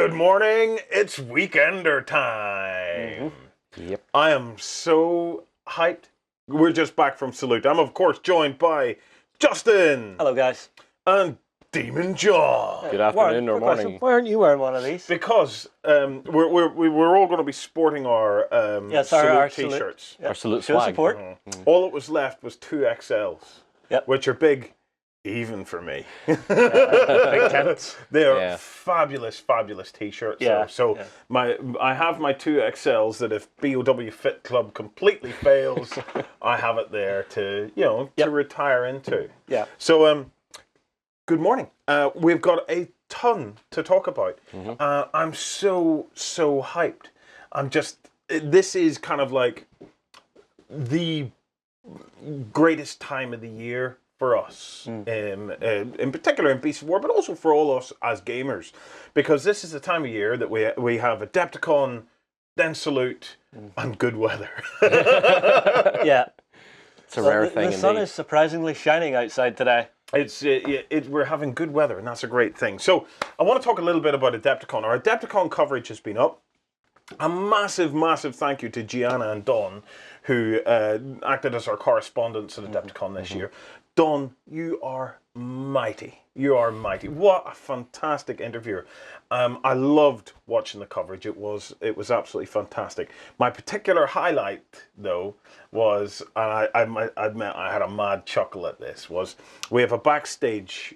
Good morning, it's weekender time. Yep. I am so hyped. We're just back from Salute. I'm of course joined by Justin. Hello guys. And Demon John. Good afternoon or morning. Why aren't you wearing one of these? Because we're all going to be sporting our Salute t-shirts. Yep. Our Salute Show swag. support. All that was left was 2 XLs, Yep. which are big even for me. Big tents. They are Yeah. fabulous, fabulous t-shirts. Yeah, So I have my 2 XLs that if BoW Fit Club completely fails, I have it there to to retire into. Yeah. So good morning. We've got a ton to talk about. I'm so hyped. This is kind of like the greatest time of the year for us, in particular in Beast of War, but also for all us as gamers, because this is the time of year that we have Adepticon, then Salute, and good weather. Yeah. It's a rare thing The sun indeed. is surprisingly shining outside today. We're having good weather, and that's a great thing. So I want to talk a little bit about Adepticon. Our Adepticon coverage has been up. A massive thank you to Gianna and Don, who acted as our correspondents at Adepticon this year. Don, you are mighty. You are mighty. What a fantastic interviewer. I loved watching the coverage. It was absolutely fantastic. My particular highlight, though, was, and I admit I had a mad chuckle at this, was we have a backstage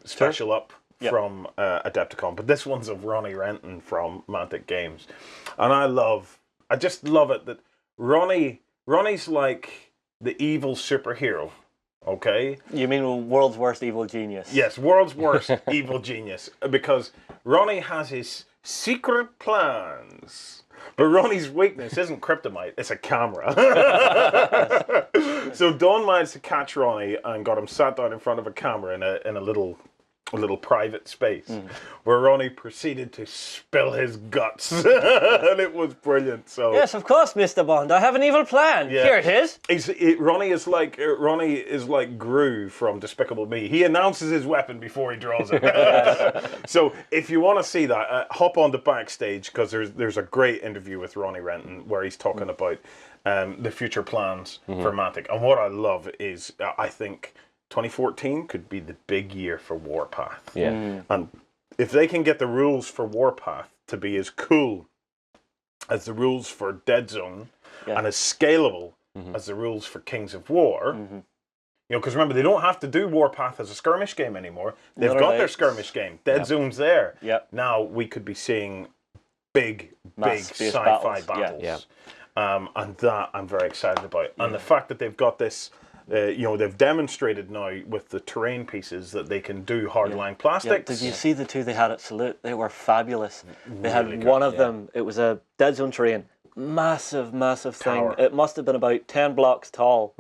special up from Adepticon, but this one's of Ronnie Renton from Mantic Games. And I just love it that Ronnie's like the evil superhero. Okay. You mean world's worst evil genius? Yes, world's worst evil genius, because Ronnie has his secret plans. But Ronnie's weakness isn't kryptonite, it's a camera. So Don managed to catch Ronnie and got him sat down in front of a camera in a little private space, where Ronnie proceeded to spill his guts. And it was brilliant. So Yes, of course, Mr. Bond. I have an evil plan. Yeah. Here it is. Ronnie is like Gru from Despicable Me. He announces his weapon before he draws it. So if you want to see that, hop on the backstage, because there's a great interview with Ronnie Renton where he's talking about the future plans for Mantic. And what I love is I think 2014 could be the big year for Warpath. Yeah. And if they can get the rules for Warpath to be as cool as the rules for Dead Zone and as scalable as the rules for Kings of War, because remember, they don't have to do Warpath as a skirmish game anymore. They've got their skirmish game. Dead Zone's there. Yep. Now we could be seeing big space sci-fi battles. battles. Yeah. And that I'm very excited about. And the fact that they've got this, they've demonstrated now with the terrain pieces that they can do hardline Yeah. plastics. Did you see the 2 they had at Salute? They were fabulous. They Really had good, one of them. It was a Dead Zone terrain. Massive thing. Tower. It must have been about 10 blocks tall,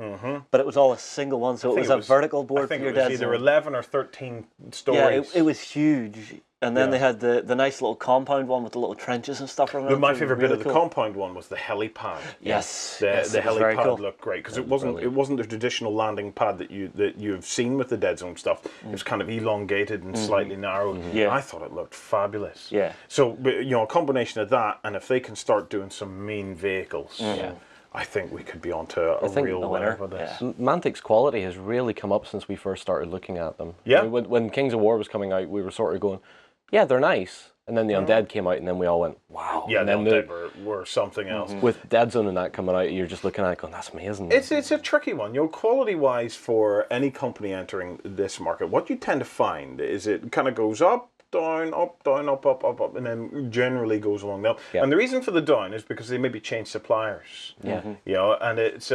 but it was all a single one, so it was a vertical board I think for your it was Dead either Zone. 11 or 13 stories. Yeah, it was huge. And then they had the nice little compound one with the little trenches and stuff around. My favourite bit of the compound one was the helipad. Yes, The it was very helipad cool. looked great, because it wasn't the traditional landing pad that you've seen with the Dead Zone stuff. It was kind of elongated and slightly narrow. Yeah. I thought it looked fabulous. Yeah. So a combination of that, and if they can start doing some mean vehicles, I think we could be onto a real winner with this. Mantic's quality has really come up since we first started looking at them. Yeah. I mean, when Kings of War was coming out, we were sort of going, yeah, they're nice. And then the Undead came out, and then we all went, wow. Yeah, and the then Undead were something else. with Dead Zone and that coming out, you're just looking at it going, that's amazing. It's a tricky one. Quality-wise, for any company entering this market, what you tend to find is it kind of goes up, down, up, and then generally goes along the up. Yeah. And the reason for the down is because they maybe change suppliers. Yeah. And it's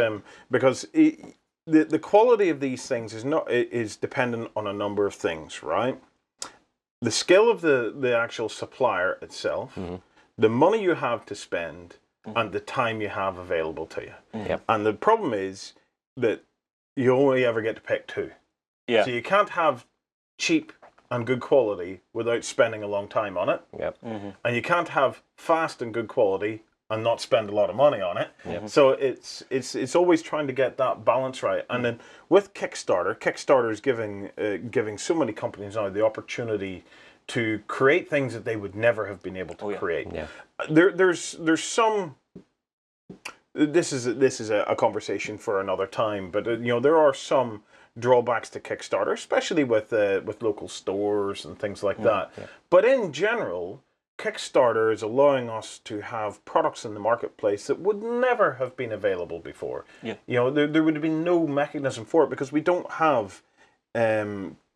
because the quality of these things is dependent on a number of things, right? The skill of the actual supplier itself, the money you have to spend, and the time you have available to you. Yep. And the problem is that you only ever get to pick 2. Yeah. So you can't have cheap and good quality without spending a long time on it. Yep. And you can't have fast and good quality and not spend a lot of money on it. Yep. So it's always trying to get that balance right. And then with Kickstarter is giving so many companies now the opportunity to create things that they would never have been able to create. Yeah. There's some. This is a conversation for another time, but there are some drawbacks to Kickstarter, especially with local stores and things like that. Yeah. But in general, Kickstarter is allowing us to have products in the marketplace that would never have been available before. Yeah. There would have been no mechanism for it because we don't have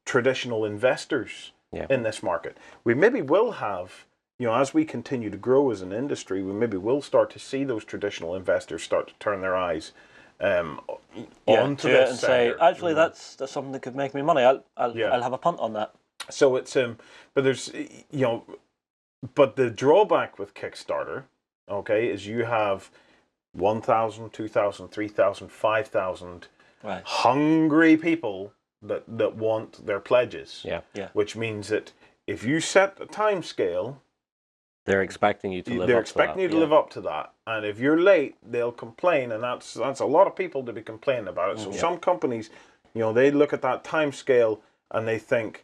traditional investors in this market. We maybe will have, as we continue to grow as an industry, we maybe will start to see those traditional investors start to turn their eyes onto this and say, actually, that's something that could make me money. I'll have a punt on that. So it's but there's but the drawback with Kickstarter, okay, is you have 1,000, 2,000, 3,000, 5,000 hungry people that want their pledges. Yeah. Which means that if you set a time scale, they're expecting you to live up to that. They're expecting you to live up to that. And if you're late, they'll complain, and that's a lot of people to be complaining about it. So some companies, they look at that time scale and they think,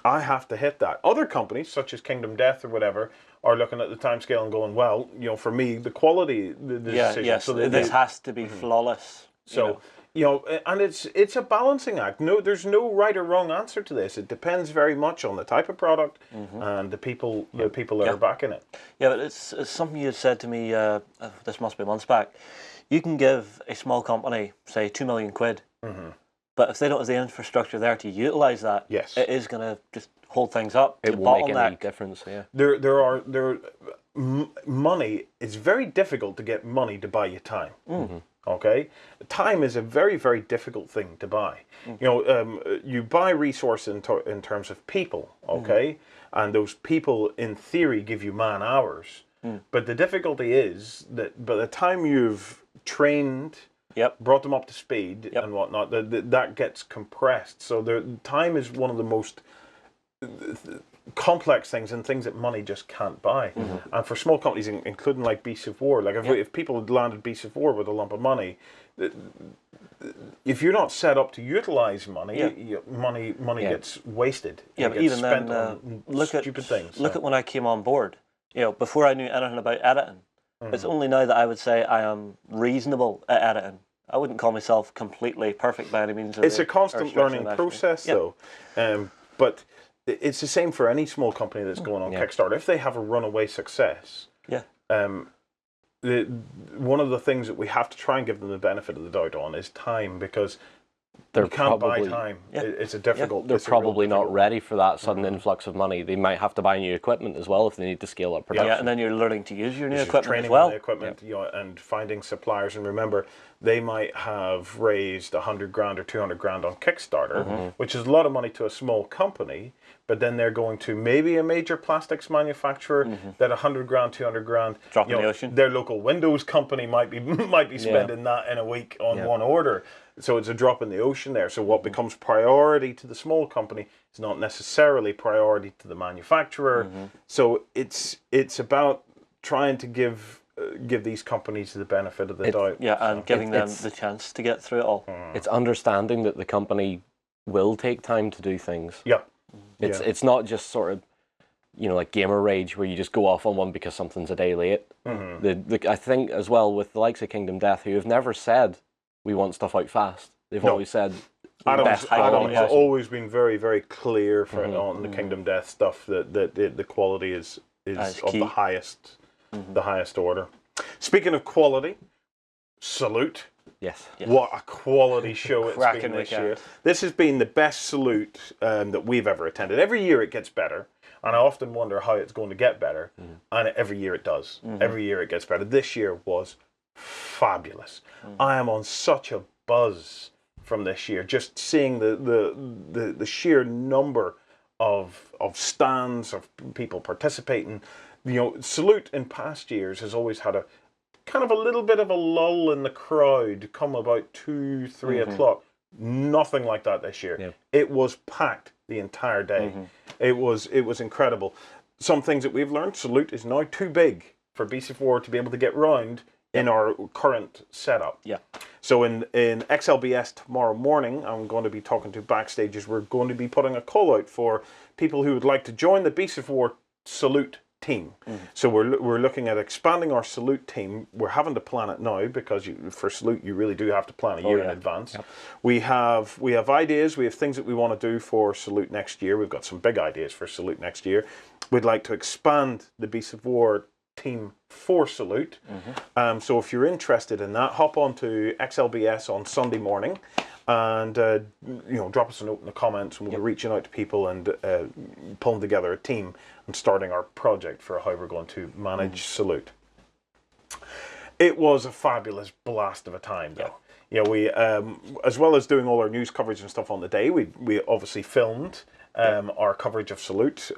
I have to hit that. Other companies, such as Kingdom Death or whatever, are looking at the time scale and going, well, for me, the quality, the decision. Yes, so this has to be flawless. So, and it's a balancing act. No, there's no right or wrong answer to this. It depends very much on the type of product and the people that are backing it. Yeah, but it's something you had said to me, this must be months back. You can give a small company, say, 2 million quid, but if they don't have the infrastructure there to utilise that, it is going to just hold things up. It won't make any difference, yeah. Money, it's very difficult to get money to buy you time. Okay, time is a very, very difficult thing to buy. You buy resource in terms of people, okay, and those people in theory give you man hours. But the difficulty is that by the time you've trained, brought them up to speed and whatnot, that gets compressed. So the time is one of the most complex things and things that money just can't buy. And for small companies, including like Beasts of War, like if people had landed Beasts of War with a lump of money, if you're not set up to utilize money, money gets wasted. Yeah, but even then, on stupid things. Look at when I came on board. Before I knew anything about editing, it's only now that I would say I am reasonable at editing. I wouldn't call myself completely perfect by any means. It's a constant learning process, though. But it's the same for any small company that's going on Kickstarter. If they have a runaway success, one of the things that we have to try and give them the benefit of the doubt on is time, because you can't buy time. It's a difficult. They're probably not ready for that sudden influx of money. They might have to buy new equipment as well if they need to scale up production. Yeah, and then you're learning to use your new equipment training as well. On the equipment, and finding suppliers. And remember, they might have raised 100 grand or 200 grand on Kickstarter, which is a lot of money to a small company. But then they're going to maybe a major plastics manufacturer that 100 grand, 200 grand, drop in the ocean. Their local Windows company might be spending that in a week on one order. So it's a drop in the ocean there. So what becomes priority to the small company is not necessarily priority to the manufacturer. So it's about trying to give these companies the benefit of the doubt. Yeah, and giving them the chance to get through it all. It's understanding that the company will take time to do things. Yeah. It's not just sort of, like gamer rage where you just go off on one because something's a day late. I think as well with the likes of Kingdom Death, who have never said we want stuff out fast. They've always said Adam's always been very, very clear on the Kingdom Death stuff that the quality is of the highest order. Speaking of quality, Salute. Yes. What a quality show it's been this year. This has been the best Salute that we've ever attended. Every year it gets better, and I often wonder how it's going to get better, and every year it does. Every year it gets better. This year was fabulous. I am on such a buzz from this year, just seeing the sheer number of stands, of people participating. Salute in past years has always had a kind of a little bit of a lull in the crowd come about 2-3 o'clock. Nothing like that this year. It was packed the entire day. It was incredible. Some things that we've learned: Salute is now too big for Beasts of War to be able to get round in our current setup. Yeah. So in XLBS tomorrow morning, I'm going to be talking to Backstages. We're going to be putting a call out for people who would like to join the Beasts of War Salute team. So we're looking at expanding our Salute team. We're having to plan it now because for Salute you really do have to plan a year in advance. Yep. We have ideas. We have things that we want to do for Salute next year. We've got some big ideas for Salute next year. We'd like to expand the Beasts of War team for Salute. So if you're interested in that, hop on to XLBS on Sunday morning and drop us a note in the comments, and we'll be reaching out to people and pulling together a team and starting our project for how we're going to manage Salute. It was a fabulous blast of a time, though. We as well as doing all our news coverage and stuff on the day, we obviously filmed our coverage of Salute.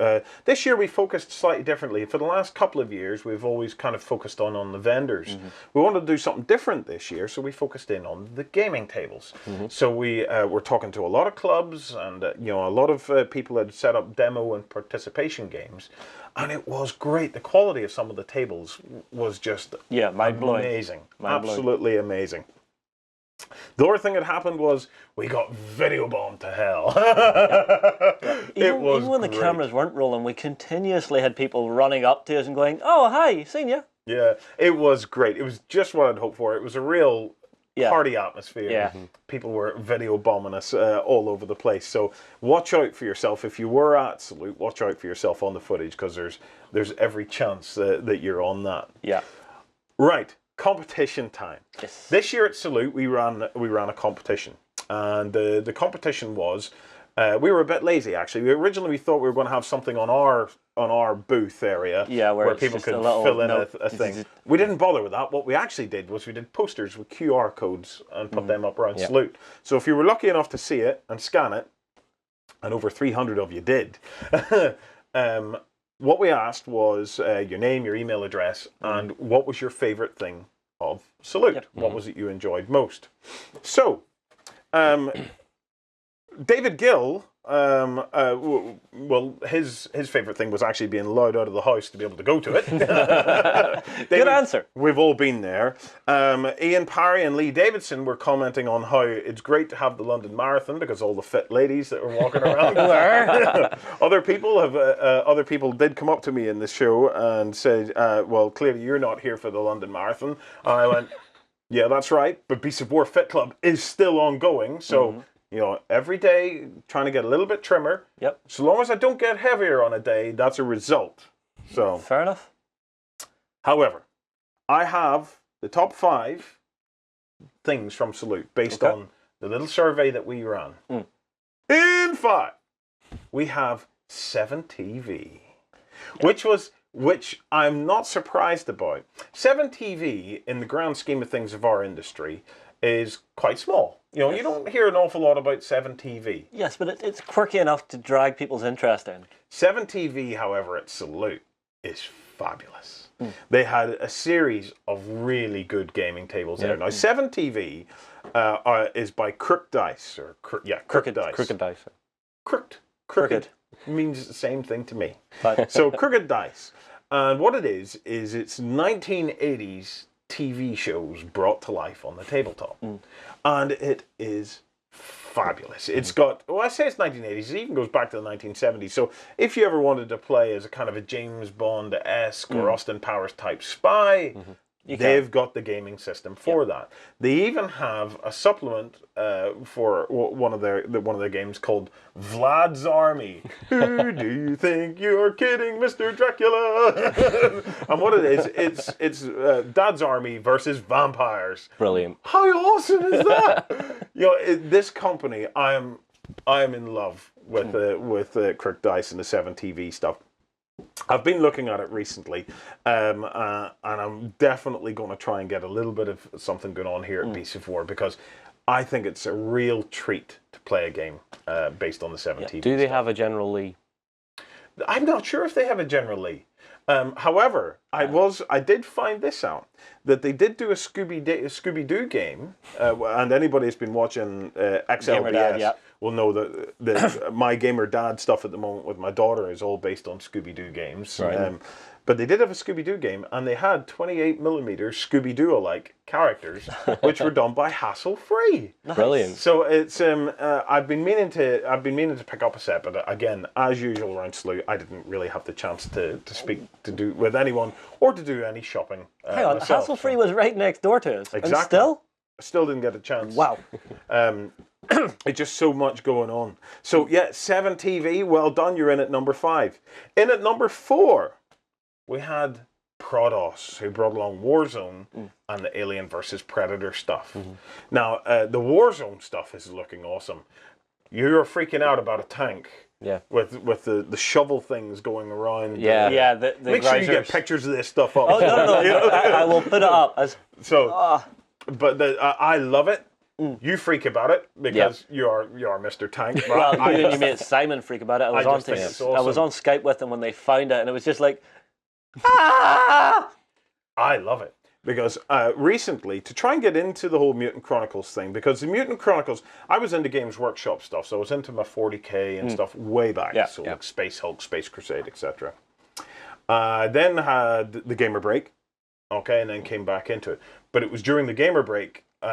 This year we focused slightly differently. For the last couple of years, we've always kind of focused on the vendors. We wanted to do something different this year, so we focused in on the gaming tables. So we were talking to a lot of clubs and a lot of people had set up demo and participation games, and it was great. The quality of some of the tables was just mind-blowing. Amazing, absolutely amazing. The other thing that happened was we got video bombed to hell. Even when the cameras weren't rolling, we continuously had people running up to us and going, "Oh, hi, seen you." Yeah, it was great. It was just what I'd hoped for. It was a real party atmosphere. Yeah. People were video bombing us all over the place. So watch out for yourself. If you were at Salute, watch out for yourself on the footage because there's every chance that you're on that. Yeah. Right. Competition time. Yes. This year at Salute, we ran a competition, and the competition was we were a bit lazy actually. Originally, we thought we were going to have something on our booth area, where people could fill in a thing. We didn't bother with that. What we actually did was we did posters with QR codes and put them up around Salute. So if you were lucky enough to see it and scan it, and over 300 of you did. What we asked was your name, your email address, and what was your favorite thing of Salute? What was it you enjoyed most? So, David Gill, well, his favorite thing was actually being allowed out of the house to be able to go to it. David, good answer. We've all been there. Ian Parry and Lee Davidson were commenting on how it's great to have the London Marathon because all the fit ladies that were walking around. Other people did come up to me in the show and said, "Well, clearly you're not here for the London Marathon." And I went, "Yeah, that's right. But Beasts of War Fit Club is still ongoing, so." Every day, trying to get a little bit trimmer. Yep. So long as I don't get heavier on a day, that's a result. So fair enough. However, I have the top 5 things from Salute based on the little survey that we ran. In 5, we have 7TV, which I'm not surprised about. 7TV, in the grand scheme of things of our industry, is quite small. You don't hear an awful lot about 7TV. Yes, but it's quirky enough to drag people's interest in. 7TV, however, at Salute is fabulous. They had a series of really good gaming tables there. Now, 7TV is by Crooked Dice. Crooked Dice. Crooked Dice. Crooked means the same thing to me. So, Crooked Dice. And what it is it's 1980s TV shows brought to life on the tabletop. And it is fabulous. It's got, I say it's 1980s, it even goes back to the 1970s. So if you ever wanted to play as a kind of a James Bond-esque or Austin Powers type spy, they've got the gaming system for that. They even have a supplement for one of their games called Vlad's Army. Who do you think you're kidding, Mr. Dracula? And what it is, it's Dad's Army versus vampires. Brilliant. How awesome is that? This company, I am in love with Crooked Dice and the 7TV stuff. I've been looking at it recently, and I'm definitely going to try and get a little bit of something going on here at Beasts of War because I think it's a real treat to play a game based on the 7TV. Do they have a General Lee? I'm not sure if they have a General Lee. However, I did find this out, that they did do a Scooby-Doo game, and anybody who's been watching XLBS will know that my Gamer Dad stuff at the moment with my daughter is all based on Scooby-Doo games. Right. But they did have a Scooby-Doo game, and they had 28mm Scooby-Doo-alike characters, which were done by Hassle-Free. Nice. Brilliant. So it's I've been meaning to pick up a set, but again, as usual around Slew, I didn't really have the chance to speak with anyone or to do any shopping. Hang on, Hassle-Free was right next door to us. Exactly. And still? Still didn't get a chance. Wow. It's just so much going on. So yeah, 7TV, well done. You're in at number 5. In at number 4, we had Protoss, who brought along Warzone and the Alien versus Predator stuff. Now, the Warzone stuff is looking awesome. You're freaking out about a tank. Yeah. With the shovel things going around. Yeah. Yeah. The Make sure you get pictures of this stuff up. Oh no! I will put it up as. So, but I love it. You freak about it because you're Mr. Tank. Well, you and your mate Simon freak about it. I was awesome. I was on Skype with them when they found it, and it was just like, ah! I love it because recently, to try and get into the whole Mutant Chronicles thing, because the Mutant Chronicles, I was into Games Workshop stuff, so I was into my 40k and stuff way back. Yeah. So like Space Hulk, Space Crusade, etc. Then had the Gamer Break, okay, and then came back into it. But it was during the Gamer Break. The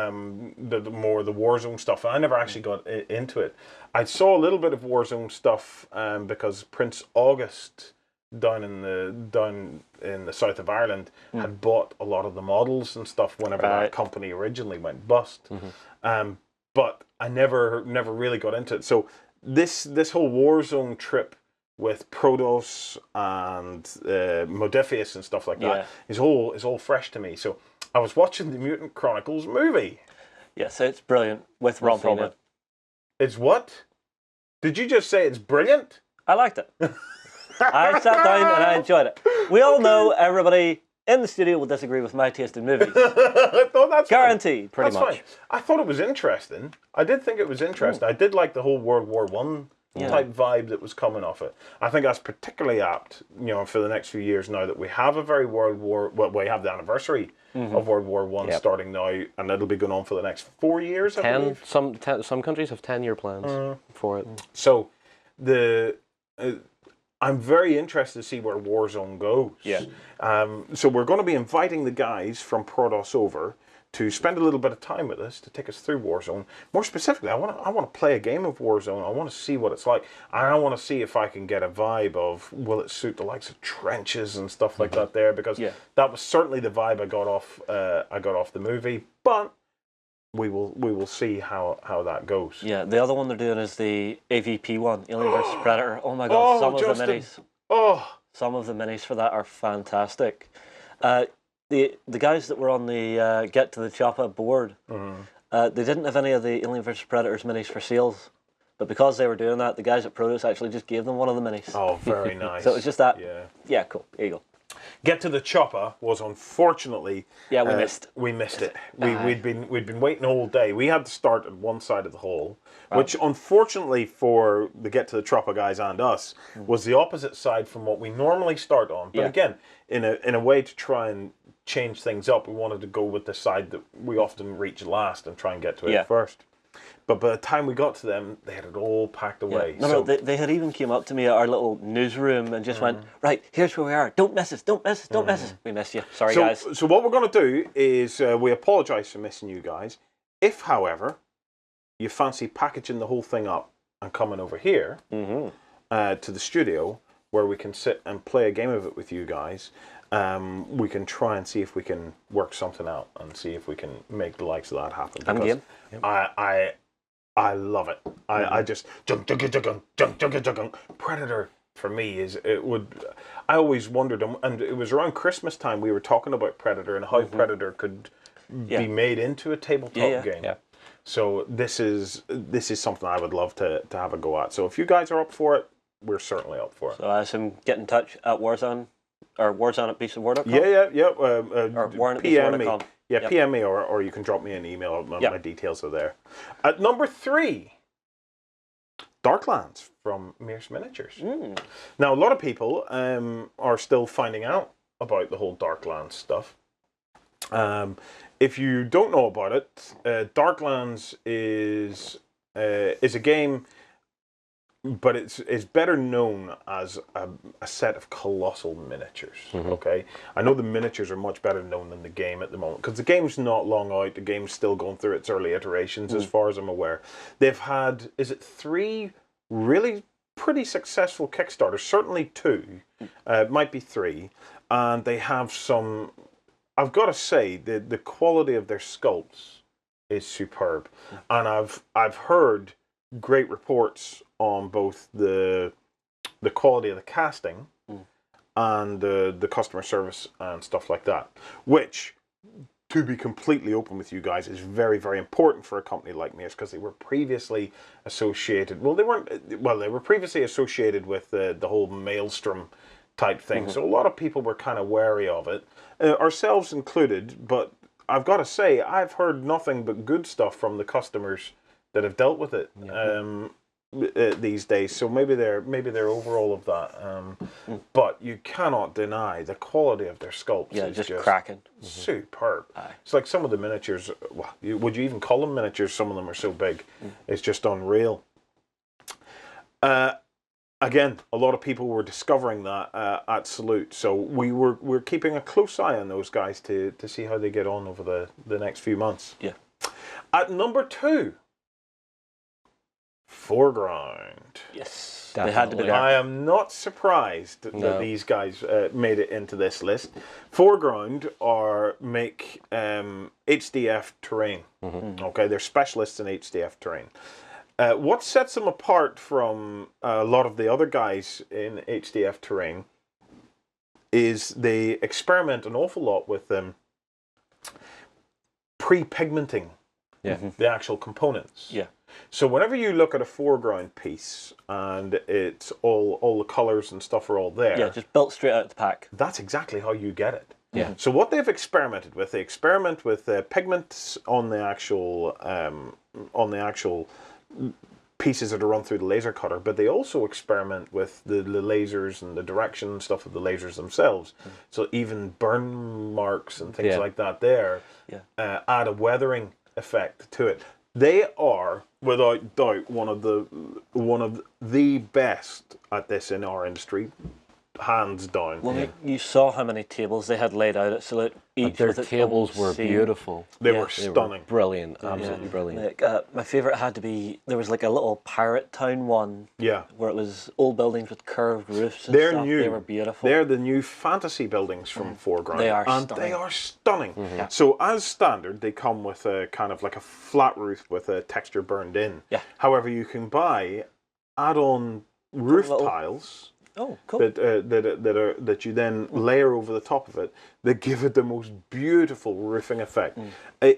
Warzone stuff. I never actually got into it. I saw a little bit of Warzone stuff because Prince August down in the south of Ireland had bought a lot of the models and stuff whenever that company originally went bust. But I never really got into it. So this whole Warzone trip with Protoss and Modiphius and stuff like that is all fresh to me. So I was watching the Mutant Chronicles movie. Yes, it's brilliant with Ron Perlman. It's what? Did you just say it's brilliant? I liked it. I sat down and I enjoyed it. We all know everybody in the studio will disagree with my taste in movies. That's guaranteed, pretty much. Fine. I thought it was interesting. I did think it was interesting. I did like the whole World War One type vibe that was coming off it. I think that's particularly apt, for the next few years now that we have a very we have the anniversary of World War One starting now, and it'll be going on for the next 4 years. Some countries have 10-year plans for it. So I'm very interested to see where Warzone goes. Yeah. So we're going to be inviting the guys from Protoss over to spend a little bit of time with us to take us through Warzone. More specifically, I want to play a game of Warzone. I want to see what it's like. And I want to see if I can get a vibe of, will it suit the likes of trenches and stuff like that there? Because that was certainly the vibe I got off the movie. But we will see how that goes. Yeah, the other one they're doing is the AVP one, Alien vs Predator. Oh my god, some of the minis. Some of the minis for that are fantastic. The guys that were on the Get to the Chopper board, they didn't have any of the Alien vs Predators minis for sales. But because they were doing that, the guys at Protoss actually just gave them one of the minis. Oh, very nice. So it was just that. Yeah, cool. There you go. Get to the Chopper was unfortunately we missed. We missed it. We'd been waiting all day. We had to start at one side of the hall, which unfortunately for the Get to the Chopper guys and us was the opposite side from what we normally start on. But again, in a way to try and change things up, we wanted to go with the side that we often reach last and try and get to it first. But by the time we got to them, they had it all packed away. No, they had even came up to me at our little newsroom and just went, right, here's where we are. Don't miss us, don't miss us, don't miss us. We missed you. Sorry, guys. So what we're going to do is we apologise for missing you guys. If, however, you fancy packaging the whole thing up and coming over here to the studio where we can sit and play a game of it with you guys, we can try and see if we can work something out and see if we can make the likes of that happen. I'm game. I love it. I just Predator for me I always wondered, and it was around Christmas time we were talking about Predator and how Predator could be made into a tabletop game. Yeah. So this is something I would love to have a go at. So if you guys are up for it, we're certainly up for it. So I assume get in touch at Warzone or Warzone at beastofwar.com? Yeah. Or Warren at beastofwar.com. Yeah, PM me or you can drop me an email. My details are there. At number 3, Darklands from Mears Miniatures. Now, a lot of people are still finding out about the whole Darklands stuff. If you don't know about it, Darklands is a game but it's better known as a set of colossal miniatures. Okay, I know the miniatures are much better known than the game at the moment because the game's not long out. The game's still going through its early iterations, as far as I'm aware. They've had, is it 3 really pretty successful Kickstarters? Certainly 2, might be 3, and they have some. I've got to say the quality of their sculpts is superb, and I've heard great reports on both the quality of the casting and the customer service and stuff like that, which, to be completely open with you guys, is very, very important for a company like Mace, because they were previously associated, they were previously associated with the whole Maelstrom type thing, so a lot of people were kind of wary of it, ourselves included, but I've got to say, I've heard nothing but good stuff from the customers that have dealt with it these days. So maybe they're over all of that. But you cannot deny the quality of their sculpts. Yeah, just cracking. Superb. It's like some of the miniatures. Well, would you even call them miniatures? Some of them are so big. It's just unreal. Again, a lot of people were discovering that at Salute, so we're keeping a close eye on those guys to see how they get on over the next few months. Yeah. At number 2, Foreground. Yes, definitely. they had to be there. I am not surprised that these guys made it into this list. Foreground make HDF terrain. Okay, they're specialists in HDF terrain. What sets them apart from a lot of the other guys in HDF terrain is they experiment an awful lot with pre-pigmenting the actual components. Yeah. So whenever you look at a foreground piece and it's all the colours and stuff are all there. Yeah, just built straight out of the pack. That's exactly how you get it. Yeah. So what they've experimented with, they experiment with pigments on the actual pieces that are run through the laser cutter, but they also experiment with the lasers and the direction and stuff of the lasers themselves. So even burn marks and things like that there add a weathering effect to it. They are, without doubt, one of the best at this in our industry, hands down. Well, you saw how many tables they had laid out at Salute. Their tables were beautiful. They were stunning. Brilliant, absolutely brilliant. Like, my favourite had to be, there was like a little pirate town one. Yeah. Where it was old buildings with curved roofs and They're stuff. new. They were beautiful. They're the new fantasy buildings from Foreground. They are stunning. They are stunning. So as standard, they come with a kind of like a flat roof with a texture burned in. Yeah. However, you can buy add-on roof tiles. Oh, cool. That you then layer over the top of it, that give it the most beautiful roofing effect. And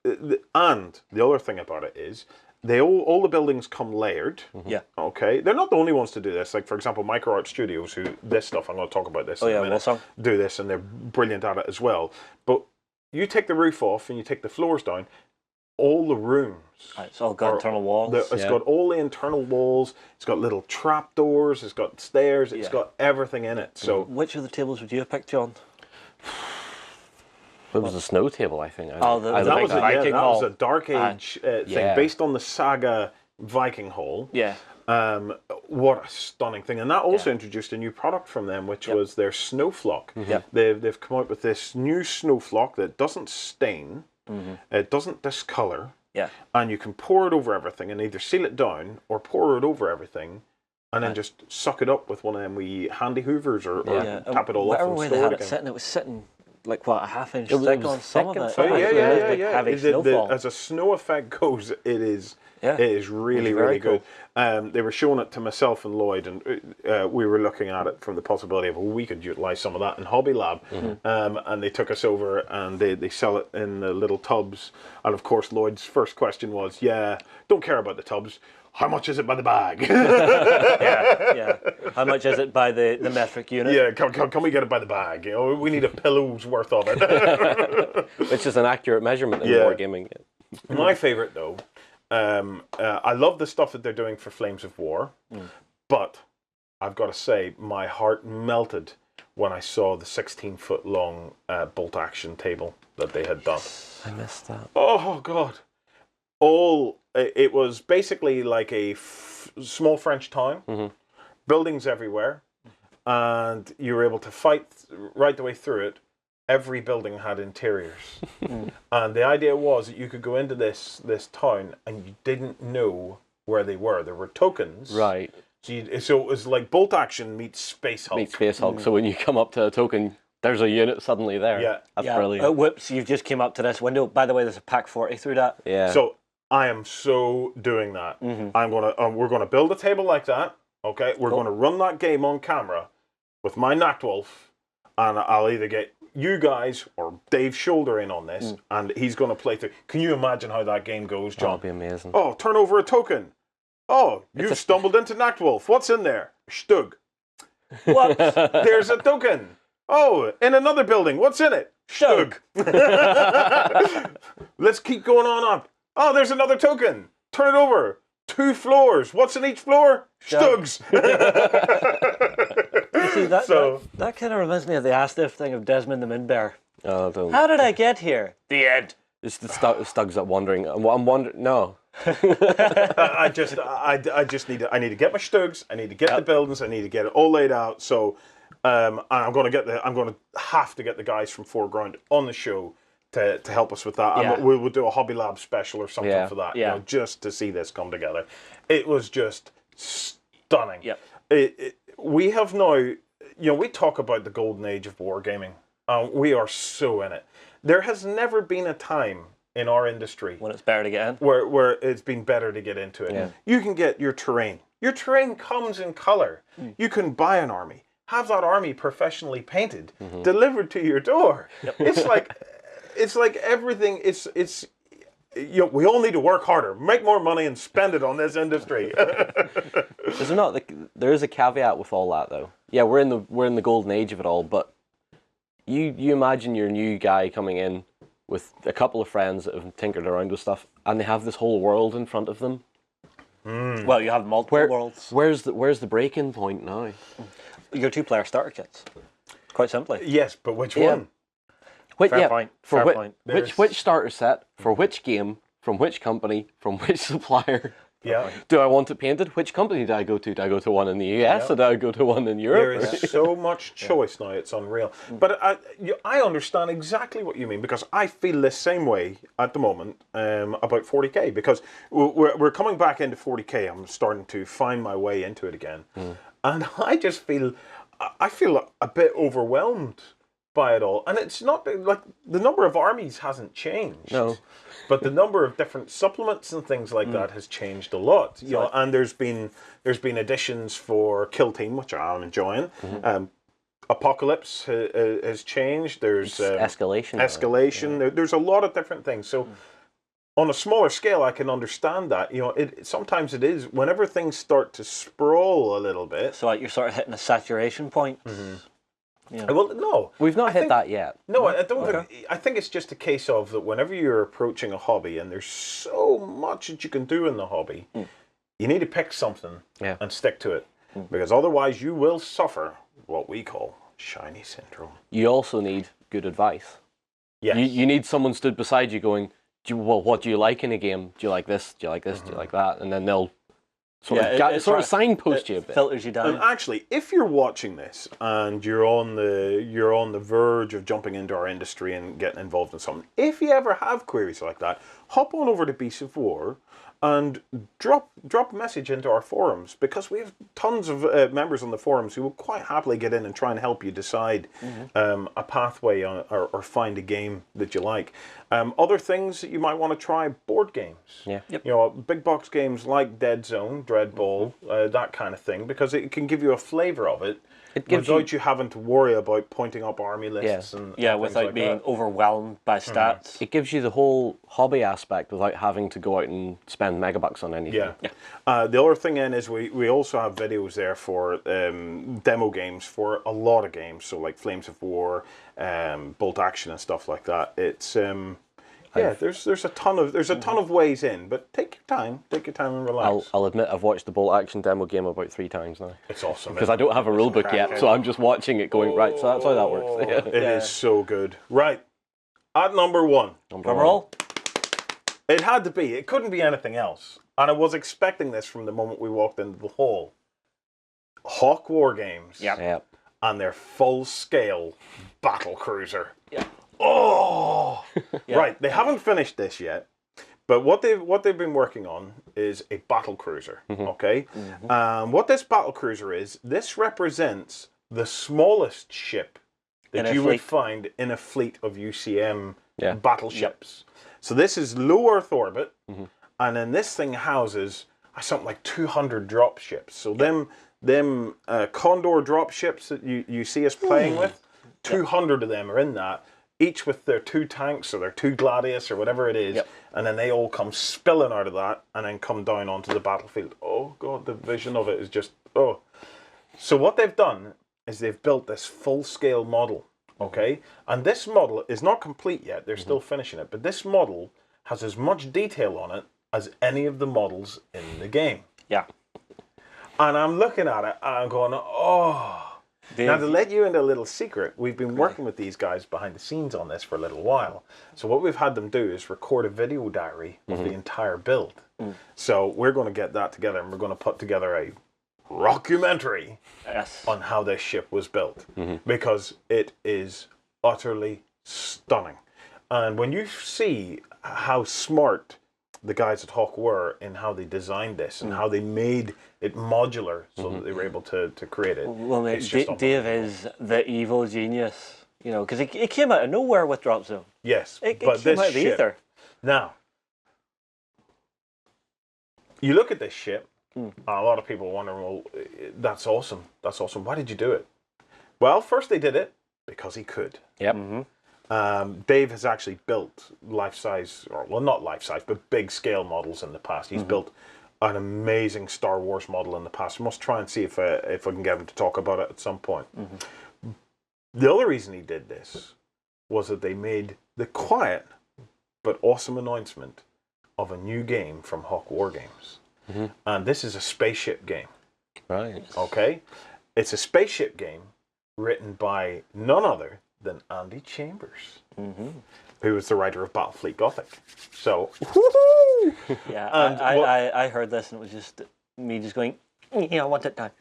the other thing about it is, all the buildings come layered. Yeah. Okay. They're not the only ones to do this. Like, for example, Micro Art Studios, I'm going to talk about this in a minute, do this, and they're brilliant at it as well. But you take the roof off and you take the floors down, all the rooms. It's all got internal walls. It's got all the internal walls. It's got little trap doors. It's got stairs. It's got everything in it. So, which of the tables would you have picked, John? It was a snow table, I think. that was a Dark Age thing based on the Saga Viking Hall. Yeah. What a stunning thing. And that also introduced a new product from them, which was their Snow Flock. They've come out with this new Snow Flock that doesn't stain. It doesn't discolor. Yeah. And you can pour it over everything and either seal it down or pour it over everything and then just suck it up with one of them wee handy hoovers or tap it all off and way store they had it again. Sitting, it was sitting like what, a half-inch It was thick on some of it. Yeah. Heavy snowfall. As a snow effect goes, it is really, really good. They were showing it to myself and Lloyd, and we were looking at it from the possibility of we could utilise some of that in Hobby Lab. And they took us over and they sell it in the little tubs. And of course, Lloyd's first question was, don't care about the tubs. How much is it by the bag? How much is it by the metric unit? Yeah, can we get it by the bag? You know, we need a pillow's worth of it. Which is an accurate measurement in wargaming. My favourite, though, I love the stuff that they're doing for Flames of War, but I've got to say, my heart melted when I saw the 16-foot long bolt action table that they had done. I missed that. Oh, God. It was basically like small French town, buildings everywhere, and you were able to fight right the way through it. Every building had interiors, and the idea was that you could go into this town and you didn't know where they were. There were tokens, Right. So it was like Bolt Action meets Space Hulk. Meet Space Hulk. So when you come up to a token, there's a unit suddenly there. Yeah. That's brilliant. Whoops, you've just came up to this window. By the way, there's a pack 40 through that. Yeah. So I am so doing that. We're gonna build a table like that. Okay, we're gonna run that game on camera with my Nactwolf, and I'll either get you guys or Dave Shoulder in on this, and he's gonna play through. Can you imagine how that game goes, John? That'll be amazing. Oh, turn over a token. Oh, you've stumbled into Nactwolf. What's in there? Stug. What? There's a token. Oh, in another building. What's in it? Stug. Let's keep going on up. Oh, there's another token. Turn it over. 2 floors. What's in each floor? Stugs. See, that kind of reminds me of the Astiff thing of Desmond the Midbear. Oh, don't. How did I get here? The end. It's the Stugs that wandering. I'm wondering. No. I need to get my Stugs. I need to get the buildings. I need to get it all laid out. So, I'm going to have to get the guys from Foreground on the show to help us with that. Yeah. We'll do a Hobby Lab special or something for that. Yeah. Just to see this come together. It was just stunning. Yep. We have now, we talk about the golden age of wargaming. We are so in it. There has never been a time in our industry when it's better to get in, where it's been better to get into it. Yeah. You can get your terrain. Your terrain comes in color. You can buy an army, have that army professionally painted, delivered to your door. Yep. It's like everything. It's we all need to work harder, make more money, and spend it on this industry. There is a caveat with all that, though. Yeah, we're in the golden age of it all, but you imagine your new guy coming in with a couple of friends that have tinkered around with stuff, and they have this whole world in front of them. Well, you have multiple worlds. Where's the break-in point now? Your 2-player starter kits. Quite simply. Yes, but which one? Fair point. Which starter set for which game, from which company, from which supplier? Yeah. Do I want it painted? Which company do I go to? Do I go to one in the US or do I go to one in Europe? There is so much choice now, it's unreal. But I understand exactly what you mean, because I feel the same way at the moment about 40k, because we're coming back into 40k. I'm starting to find my way into it again. And I just feel a bit overwhelmed by it all. And it's not like the number of armies hasn't changed. No. But the number of different supplements and things like that has changed a lot. You know, and there's been additions for Kill Team, which I'm enjoying. Apocalypse has changed. There's escalation. There's a lot of different things. So on a smaller scale, I can understand that. You know, sometimes it is whenever things start to sprawl a little bit. So like you're sort of hitting a saturation point. Yeah. Well, no, we've not hit that yet. No, I don't. Okay. I think it's just a case of that. Whenever you're approaching a hobby, and there's so much that you can do in the hobby, you need to pick something and stick to it, because otherwise you will suffer what we call shiny syndrome. You also need good advice. Yes. You need someone stood beside you, going, "What do you like in a game? Do you like this? Do you like this? Do you like that?" And then they'll sort of signpost you a bit. Filters you down. And actually, if you're watching this and you're on the verge of jumping into our industry and getting involved in something, if you ever have queries like that, hop on over to Beasts of War and drop a message into our forums, because we have tons of members on the forums who will quite happily get in and try and help you decide a pathway or find a game that you like. Other things that you might want to try: board games. Yeah. Yep. You know, big box games like Dead Zone, Dread Ball, that kind of thing, because it can give you a flavour of it. Without you having to worry about pointing up army lists and without like being that. overwhelmed by stats. It gives you the whole hobby aspect without having to go out and spend megabucks on anything. Yeah. The other thing then is we also have videos there for demo games for a lot of games. So like Flames of War, Bolt Action and stuff like that. It's there's a ton of ways in, but take your time and relax. I'll admit I've watched the Bolt Action demo game about 3 times now. It's awesome. Because I don't have a rulebook yet, so I'm just watching it going, right, so that's how that works. It is so good. Right. At number 1. Drum roll. It had to be. It couldn't be anything else. And I was expecting this from the moment we walked into the hall. Hawk War Games. Yep. And their full-scale battle cruiser. Yeah. Oh! Right, they haven't finished this yet. But what they've been working on is a battle cruiser, okay? What this battle cruiser is, this represents the smallest ship that you would find in a fleet of UCM battleships. So this is low Earth orbit, and then this thing houses something like 200 drop ships. So them Condor drop ships that you see us playing with, 200 of them are in that. Each with their 2 tanks or their 2 Gladius or whatever it is, and then they all come spilling out of that and then come down onto the battlefield. Oh God, the vision of it is just, oh. So what they've done is they've built this full-scale model, okay? And this model is not complete yet, they're still finishing it, but this model has as much detail on it as any of the models in the game. Yeah. And I'm looking at it and I'm going, oh. Now, to let you into a little secret, we've been working with these guys behind the scenes on this for a little while. So what we've had them do is record a video diary of the entire build. So we're going to get that together and we're going to put together a rockumentary on how this ship was built. Because it is utterly stunning. And when you see how smart the guys at Hawk were in how they designed this and how they made it modular so that they were able to create it. Well, mate, Dave is the evil genius, you know, because he came out of nowhere with Drop Zone. Yes, it but came this out of the ship, ether. Now, you look at this ship, and a lot of people wonder, well, that's awesome. That's awesome. Why did you do it? Well, first they did it because he could. Yep. Dave has actually built life-size, or well, not life-size, but big-scale models in the past. He's built an amazing Star Wars model in the past. I must try and see if I can get him to talk about it at some point. The other reason he did this was that they made the quiet but awesome announcement of a new game from Hawk War Games. And this is a spaceship game. Right. Okay? It's a spaceship game written by none other than Andy Chambers, who was the writer of Battlefleet Gothic. So, yeah, I heard this and it was just me just going, yeah, I want it done.